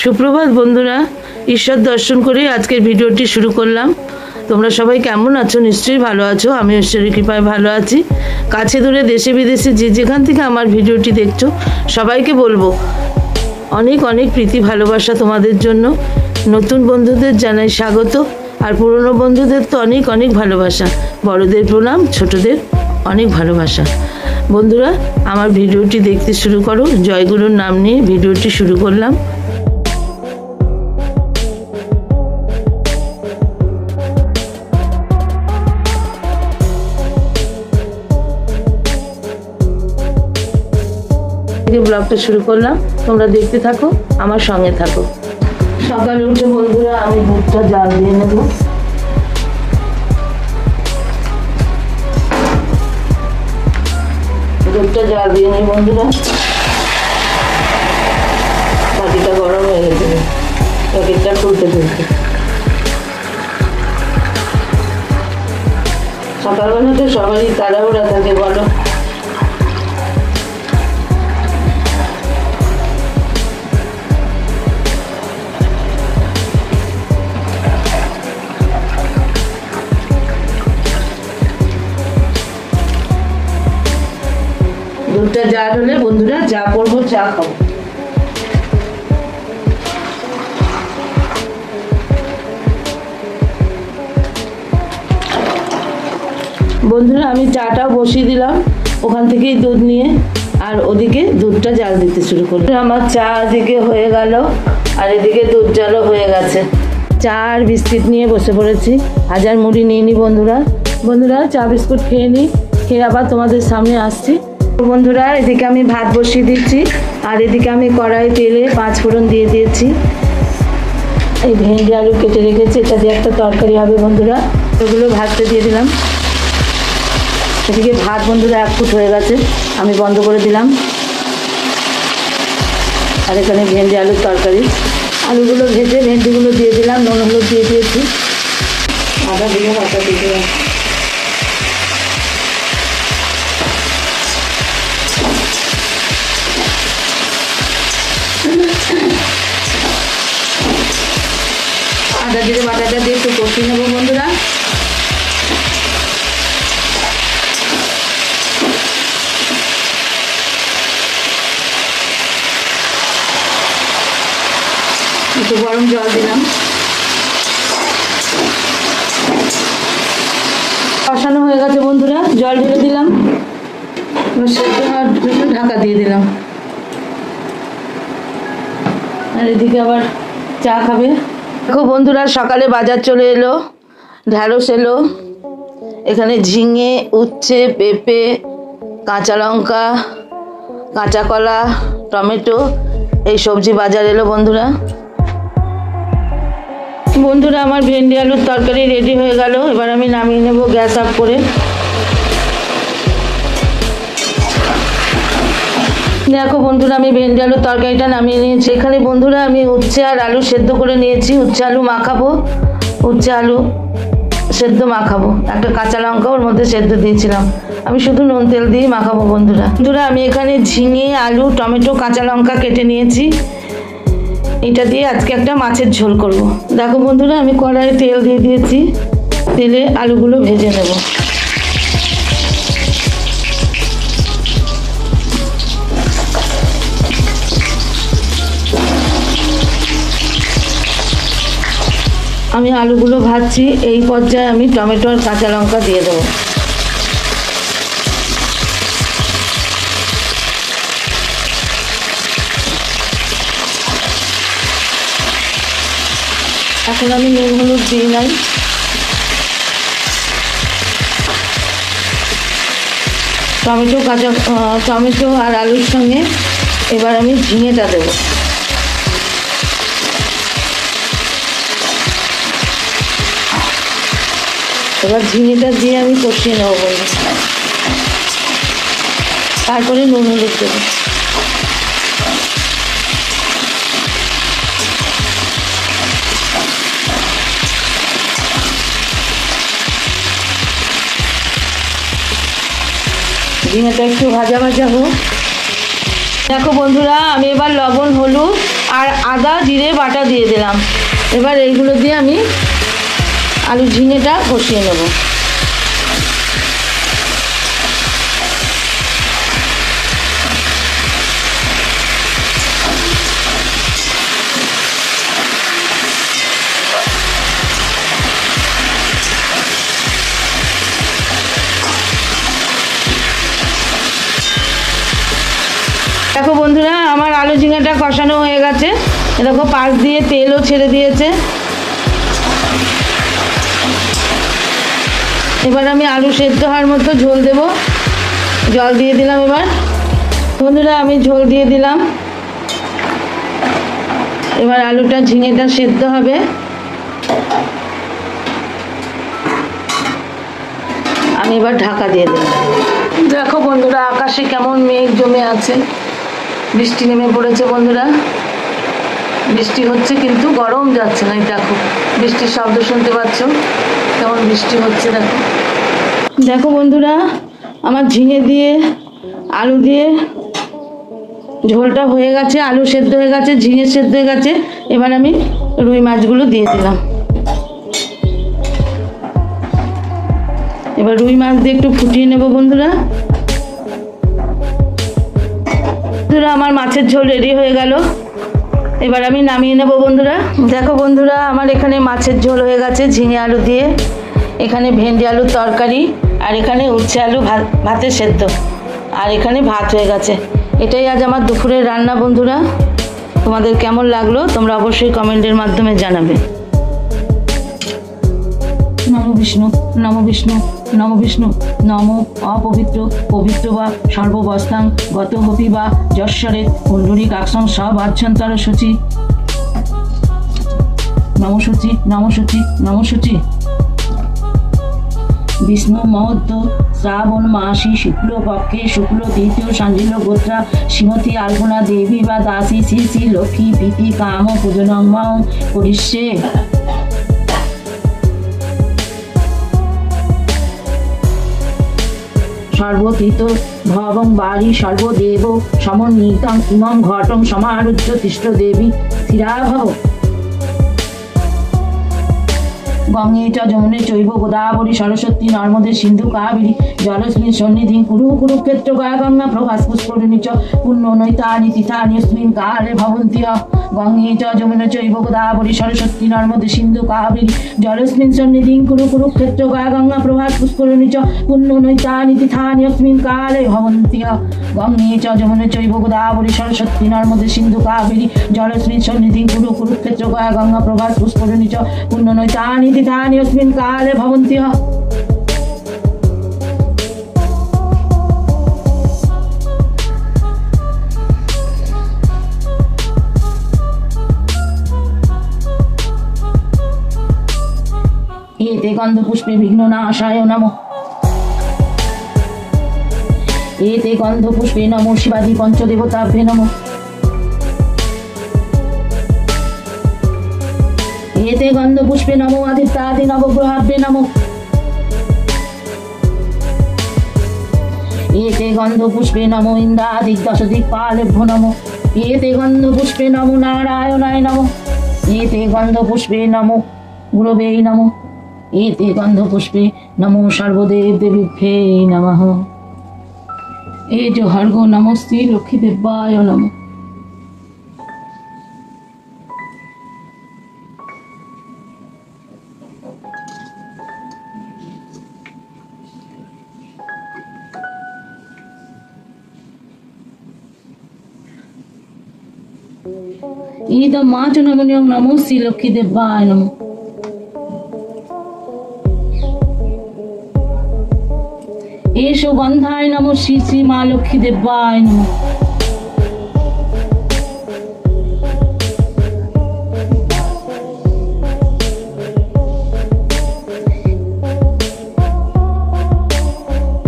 সুপ্রভাত বন্ধুরা, ঈশ্বর দর্শন করে আজকের ভিডিওটি শুরু করলাম। তোমরা সবাই কেমন আছো? নিশ্চয়ই ভালো আছো। আমি ঈশ্বরের কৃপায় ভালো আছি। কাছে দূরে দেশে বিদেশে যে যেখান থেকে আমার ভিডিওটি দেখছো সবাইকে বলবো অনেক অনেক প্রীতি ভালোবাসা তোমাদের জন্য। নতুন বন্ধুদের জানাই স্বাগত, আর পুরনো বন্ধুদের তো অনেক অনেক ভালোবাসা। বড়দের প্রণাম, ছোটদের অনেক ভালোবাসা। বন্ধুরা, আমার ভিডিওটি দেখতে শুরু করো। জয়গুরুর নাম নিয়ে ভিডিওটি শুরু করলাম। ব্লগটা শুরু করলাম, তোমরা দেখতে থাকো, আমার সঙ্গে থাকো। সকালে উঠে বন্ধুরা আমি দুধটা জাল দিয়ে নেব। দুধটা জাল দিয়ে নিই বন্ধুরা। বাটিটা গরম হয়ে গেছে, প্যাকেটটা খুলতে খুলতে। সকালবেলা তো সবারই তাড়াহুড়া থাকে, বলো। দুধটা জাল হলে বন্ধুরা চা করবো, চা খাবো। বন্ধুরা আমি চাটা বসিয়ে দিলাম, ওখান থেকেই দুধ নিয়ে, আর ওদিকে দুধটা জাল দিতে শুরু করলাম। আমার চা এদিকে হয়ে গেল, আর এদিকে দুধ জালও হয়ে গেছে। চা আর বিস্কিট নিয়ে বসে পড়েছি। হাজার মুড়ি নিয়ে নি বন্ধুরা। বন্ধুরা চা বিস্কুট খেয়ে নিই, খেয়ে আবার তোমাদের সামনে আসছি। বন্ধুরা এদিকে আমি ভাত বসিয়ে দিচ্ছি, আর এদিকে আমি কড়াই তেলে 5 ফোড়ন দিয়ে দিয়েছি। এই ভেন্ডি আলু কেটে রেখেছি, এটা দিয়ে একটা তরকারি হবে বন্ধুরা। এগুলো ভাজতে দিয়ে দিলাম। এদিকে ভাত বন্ধুরা 1 ফুট হয়ে গেছে, আমি বন্ধ করে দিলাম। আর এখানে ভেন্ডি আলুর তরকারি। আলুগুলো ভেজে ভেন্ডিগুলো দিয়ে দিলাম, নুন হলুদ দিয়ে দিয়েছি, আদা দিয়ে বাটা দিয়ে দিলাম। আদা জিরে বাটাটা দিয়ে একটু কষিয়ে নেবো বন্ধুরা। একটু গরম জল দিলাম, কষানো হয়ে গেছে বন্ধুরা। জল ঢেলে দিলাম, ঢাকা দিয়ে দিলাম। আর এদিকে আবার চা খাবে। দেখো বন্ধুরা, সকালে বাজার চলে এলো, ঢ্যাঁড়স এলো, এখানে ঝিঙে, উচ্ছে, পেঁপে, কাঁচা লঙ্কা, কাঁচা কলা, টমেটো, এই সবজি বাজার এলো বন্ধুরা। বন্ধুরা আমার ভেন্ডি আলুর তরকারি রেডি হয়ে গেল। এবার আমি নামিয়ে নেব গ্যাস অফ করে। দেখো বন্ধুরা আমি ভেন্ডি আলুর তরকারিটা নামিয়ে নিয়েছি। এখানে বন্ধুরা আমি উচ্ছে আর আলু সেদ্ধ করে নিয়েছি। উচ্ছে আলু মাখাবো, উচ্ছে আলু সেদ্ধ মাখাবো। একটা কাঁচা লঙ্কা ওর মধ্যে সেদ্ধ দিয়েছিলাম। আমি শুধু নুন তেল দিয়ে মাখাবো বন্ধুরা। বন্ধুরা আমি এখানে ঝিঙে, আলু, টমেটো, কাঁচা লঙ্কা কেটে নিয়েছি। এটা দিয়ে আজকে একটা মাছের ঝোল করব। দেখো বন্ধুরা আমি কড়াইয়ে তেল দিয়ে দিয়েছি, তেলে আলুগুলো ভেজে নেব। আমি আলুগুলো ভাজছি, এই পর্যায়ে আমি টমেটো আর কাঁচা লঙ্কা দিয়ে দেবো। এখন আমি নুন হলুদ দিই নাই। টমেটো আর আলুর সঙ্গে এবার আমি ঝিঙেটা দেবো। এবার ঝিঙেটা দিয়ে আমি কষিয়ে নেবো বলে, তারপরে নুন হলুদ দেবো। ঝিঙেটা একটু ভাজা ভাজা হোক। দেখো বন্ধুরা আমি এবার লবণ হলুদ আর আদা জিরে বাটা দিয়ে দিলাম। এবার এইগুলো দিয়ে আমি আলু ঝিঙেটা কষিয়ে নেব। দেখো বন্ধুরা, আমার আলু ঝিঙেটা কষানো হয়ে গেছে। দেখো পাশ দিয়ে তেলও ছেড়ে দিয়েছে। এবার আমি আলু সেদ্ধ হওয়ার মতো ঝোল দেব। জল দিয়ে দিলাম। এবার বন্ধুরা আমি ঝোল দিয়ে দিলাম। এবার আলুটা ঝিঙেটা সেদ্ধ হবে। আমি এবার ঢাকা দিয়ে দিলাম। দেখো বন্ধুরা, আকাশে কেমন মেঘ জমে আছে, বৃষ্টি নেমে পড়েছে। বন্ধুরা বৃষ্টি হচ্ছে কিন্তু গরম যাচ্ছে না। দেখো বৃষ্টির শব্দ শুনতে পাচ্ছ, কেমন বৃষ্টি হচ্ছে। দেখো দেখো বন্ধুরা, আমার ঝিঙে দিয়ে আলু দিয়ে ঝোলটা হয়ে গেছে, আলু সেদ্ধ হয়ে গেছে, ঝিঙে সেদ্ধ হয়ে গেছে। এবার আমি রুই মাছগুলো দিয়ে দিলাম। এবার রুই মাছ দিয়ে একটু ফুটিয়ে নেব বন্ধুরা। বন্ধুরা আমার মাছের ঝোল রেডি হয়ে গেল। এবার আমি নামিয়ে নেব বন্ধুরা। দেখো বন্ধুরা, আমার এখানে মাছের ঝোল হয়ে গেছে ঝিঙে আলু দিয়ে। এখানে ভেন্ডি আলুর তরকারি, আর এখানে উচ্ছে আলু ভাতের সেদ্ধ, আর এখানে ভাত হয়ে গেছে। এটাই আজ আমার দুপুরের রান্না বন্ধুরা। তোমাদের কেমন লাগলো তোমরা অবশ্যই কমেন্টের মাধ্যমে জানাবে। নমো বিষ্ণু, নমো বিষ্ণু, নমো বিষ্ণু, নম অপবিত্র পবিত্র বা সর্ববস্থাং গত হপি বা যশ্বরে কুণ্ডলী কাকসং সব আচ্ছন্তর সূচি। নমসূচি, নমসূচি, নমসূচি। বিষ্ণু মহত্ব শ্রাবণ মাসি শুক্ল পক্ষে শুক্ল তৃতীয় সাঞ্জিল গোত্রা শ্রীমতী আলপনা দেবী বা দাসী শ্রী শ্রী লক্ষ্মী প্রীতি কাম পূজনং করিষ্যে। সর্বতীত ভবং বাড়ি সর্বদেব সমন্বিতং ইমং ঘটং সমারুহ্য তিষ্ঠ দেবী স্থিরাভব। গঙ্গে চ যমুনে চৈব গোদাবরী সরস্বতী নর্মদে সিন্ধু কাবেরী জলস্মিন সন্নিধিং কুরু কুরুক্ষেত্র গঙ্গা প্রভাস পুষ্করিণী চ পুণ্য নৈতানি তীর্থান্যস্মিন কালে ভবন্তি। গঙ্গে চ যমুনে চৈব গোদাবরী সরস্বতী নর্মদে সিন্ধু কাবেরী জলস্মিন সন্নিধিং কুরু কুরুক্ষেত্র গঙ্গা প্রভাস পুষ্করিণী চ পুণ্য নৈতানি তীর্থান্যস্মিন কালে ভবন্তি। গঙ্গে চ যমুনে চৈব গোদাবরী সরস্বতী নর্মদে সিন্ধু কাবেরী জলস্মিন সন্নিধিং কুরু কুরুক্ষেত্র গঙ্গা প্রভাস পুষ্করিণী চ পুণ্য নৈতানি তীর্থান্যস্মিন কালে ভবন্তি। এতে গন্ধপুষ্পে বিঘ্ননাশায় নমঃ। এতে গন্ধপুষ্পে নমো শিবাদি পঞ্চদেবতাভ্যে নমঃ। এতে গন্ধপুষ্পে নমো আদিত্যাদি নবগ্রহাভ্যে নমঃ। এতে গন্ধপুষ্পে নমো ইন্দ্রাদি দশদিক্পালেভ্যো নমঃ। এতে গন্ধপুষ্পে নমো নারায়ণায় নমঃ। এতে গন্ধপুষ্পে নমো গুরবে নমঃ। এতে গন্ধপুষ্পে নমো সর্বদেব দেবীভ্যে নমঃ। এ जो हर्गो नमस्ते लक्ष्मी देवाय नमः। इदं माच नमो नमो श्री लक्ष्मी देवाय नमः। एषो बंधाय नमो श्री श्री माँ लक्ष्मी देवाय नमः।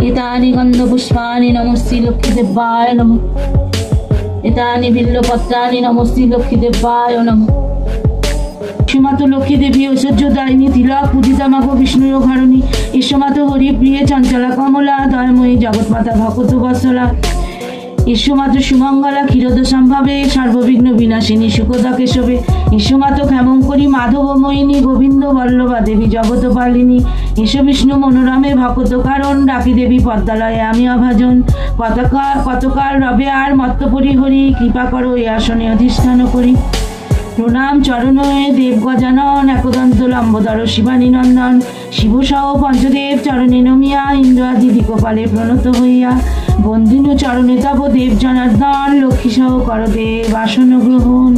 एतानि गन्धपुष्पाणि नमो श्री लक्ष्मी देवाय नमः। एतानि बिल्वपत्राणि नमो श्री लक्ष्मी देवाय नमः। ईशमातो लक्ष्मी देवी ঐশ্বর্যদায়িনী তিলক পূজিতা মাগো বিষ্ণুর ঘরণী ईशमातो हरि प्रिय चंचला कमला दयमयी जगत माता भक्त बत्सला ঈশ্বমাত্র সুমঙ্গলা ক্ষীরোদ সম্ভাবে সর্ববিঘ্ন বিনাশিনী সুখদা কেশবে ঈশ্বমাত্র ক্ষেমঙ্করী মাধবময়িনী গোবিন্দ বল্লভা দেবী জগতপালিনী ঈশ্ব বিষ্ণু মনোরমে ভকত কারণ ডাকি দেবী পদ্মালয়ে আমি অভাজন কতকাল রবে আর মত্ত পরিহরি কৃপা করো এ আসনে অধিষ্ঠান করি। প্রণাম চরণে দেব গজানন একদন্ত লম্বোদর শিবানী নন্দন শিবসহ পঞ্চদেব চরণে নমিয়া ইন্দ্রাদি দিকপালে প্রণত হইয়া বন্দিনু চরণে তব দেব জনার্দন লক্ষ্মী সহ করদেব আসন গ্রহণ।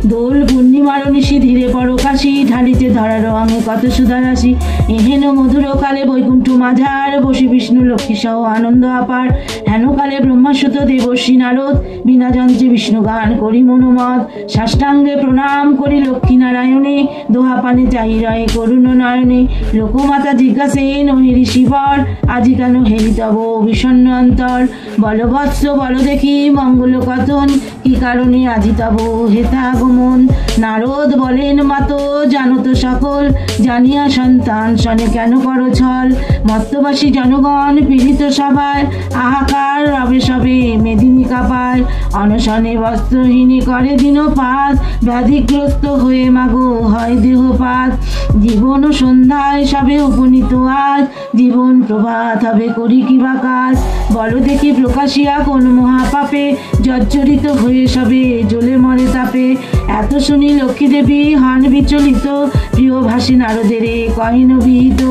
দোল পূর্ণিমার নিশি ধীরে পরকাশি ঢালিতে ধরার অঙ্গে কত সুধারাশি এহেন মধুর কালে বৈকুণ্ঠ মাঝার বসি বিষ্ণু লক্ষ্মী সহ আনন্দ আপার হেন কালে ব্রহ্মাসুত দেবর্ষি নারদ বিনা যন্ত্রে বিষ্ণু গান করি মনোমত সাষ্টাঙ্গে প্রণাম করি লক্ষ্মী নারায়ণে দোহা পানে চাহি রয়ে করুণ নয়নে লোকমাতা জিজ্ঞাসে নহিরি শিবর আজি কেন হেরি তব বিষণ্ণ অন্তর বলবৎস বল দেখি মঙ্গল কথন কি কারণে আজি তব হেতা আগমন। নারদ বলেন মাতো জানো তো সকল জানিয়া সন্তান শনে কেন করো ছল মত্তবাসী জনগণ পীড়িত সভায় আহাকার রবে সবে মেদিনী কাপায় অনশনে বস্ত্রহীনী করে দিনপাত ব্যাধিগ্রস্ত হয়ে মাগো হয় দেহপাত জীবন সন্ধ্যায় সবে উপনীত আজ জীবন প্রভাত হবে করি কিবা কাজ বলো দেখি প্রকাশিয়া কোন মহাপাপে জর্জরিত হয়ে সবে জ্বলে মরে তাপে এত শুনি লক্ষ্মী দেবী হন বিচলিত প্রিয় ভাসী নারদেরে কহিন বিহিত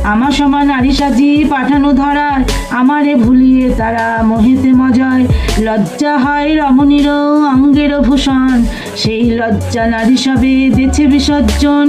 আমার সমান নারী সাজি পাঠানো ধরার আমারে ভুলিয়ে তারা মোহেতে মজয় লজ্জা হয় রমণীর অঙ্গের ভূষণ সেই লজ্জা নারী সবে দেছে বিসর্জন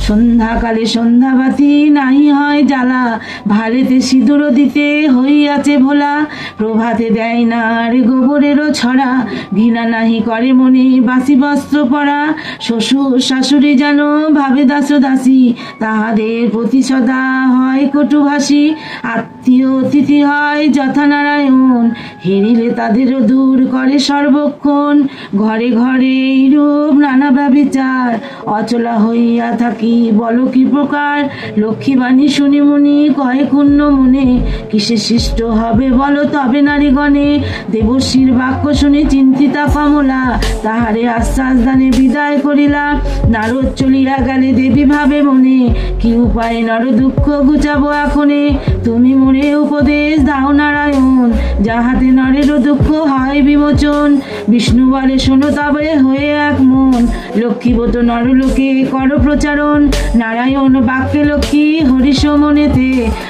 সন্ধ্যাকালে সন্ধ্যাবাতি নাহি হয় জ্বালা ভালেতে সিঁদুর দিতে হইয়াছে ভোলা প্রভাতে দেয় না রে গোবরেরও ছড়া ঘৃণা নাহি করে মনে বাসি বস্ত্র পরা শ্বশুর শাশুড়ি যেন ভাবে দাস দাসী তাহাদের প্রতি সদা হয় কটুভাষী আত্মীয় অতিথি হয় যথানারায়ণ হেরিলে তাদেরও দূর করে সর্বক্ষণ ঘরে ঘরে এইরূপ নানা ব্যভিচার অচলা হইয়া থাকি বলো কি প্রকার লক্ষ্মীবাণী শুনি মুনি কয়ে ক্ষুণ্ণ মনে কিসে সৃষ্ট হবে বলো তবে নারীগণে দেবশ্রীর বাক্য শুনি চিন্তিতা কমলা তাহারে আশ্বাস দানে বিদায় করিলা নারদ চলিয়া গেলে দেবী ভাবে মনে কি উপায় নর দুঃখ ঘুচাবো এখনে তুমি মোরে উপদেশ দাও নারায়ণ যাহাতে নরেরও দুঃখ হয় বিমোচন বিষ্ণু বলে শোনো তবে হয়ে এক মন লক্ষ্মীবত নরলোকে কর প্রচারণ নারায়ণ বাক্যে লক্ষ্মী হরিষ মনেতে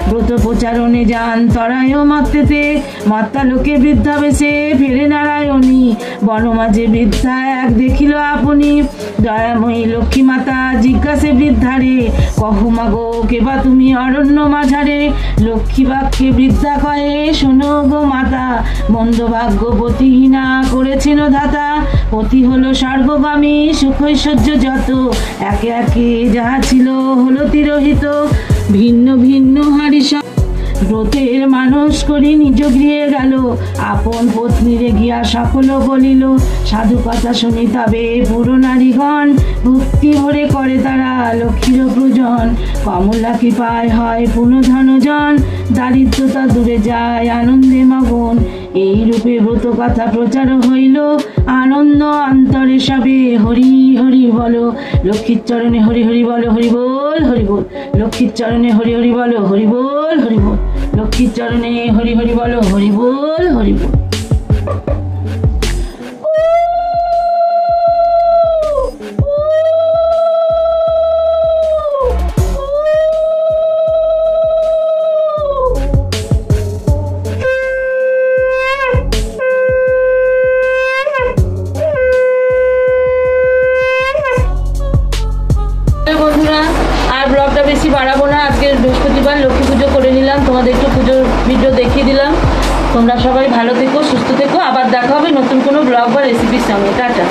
ব্রত প্রচারণে যান তরায় মত্তেতে মত্তা লোকে বৃদ্ধা বেশে ফেরে নারায়ণী বনমাঝে বৃদ্ধা এক দেখিল আপনি দয়াময়ী লক্ষ্মী মাতা জিজ্ঞাসে বৃদ্ধারে কহু মাগো কেবা তুমি অরণ্য মাঝারে লক্ষ্মী বাক্যে বৃদ্ধা কয়ে শোনো গো মাতা মন্দ ভাগ্য পতিহীনা করেছেন ধাতা পতি হলো স্বর্গগামী সুখৈশ্বর্য যত একে একে যাহা ছিল হলো তিরোহিত ভিন্ন ভিন্ন হারিস ব্রতের মানুষ করি নিজ গৃহে গেল আপন পত্নীরে গিয়া সকল বলিল সাধু কথা শুনি তবে পুরো নারীগণ ভক্তি ভরে করে তারা লক্ষ্মীর পূজন কমলা কৃপায় হয় পুনঃধনজন দারিদ্রতা দূরে যায় আনন্দে মগন এই রূপে ব্রত কথা প্রচার হইল আনন্দ অন্তরে সবে হরি হরি বলো লক্ষ্মীর চরণে হরি হরি বলো হরি বল হরি বল লক্ষ্মীর চরণে হরি হরি বলো হরি বল হরি বল লক্ষ্মীর চরণে হরি হরি বলো হরি বল হরি বল। বন্ধুরা আর ব্লগটা বেশি বাড়াবো না আজকে বৃহস্পতিবার লক্ষ্মী পুজো করে নিলাম তোমাদের একটু পুজোর ভিডিও দেখিয়ে দিলাম তোমরা সবাই ভালো থেকো সুস্থ থেকো আবার দেখা হবে নতুন কোনো ব্লগ বা রেসিপির সঙ্গে টাটা।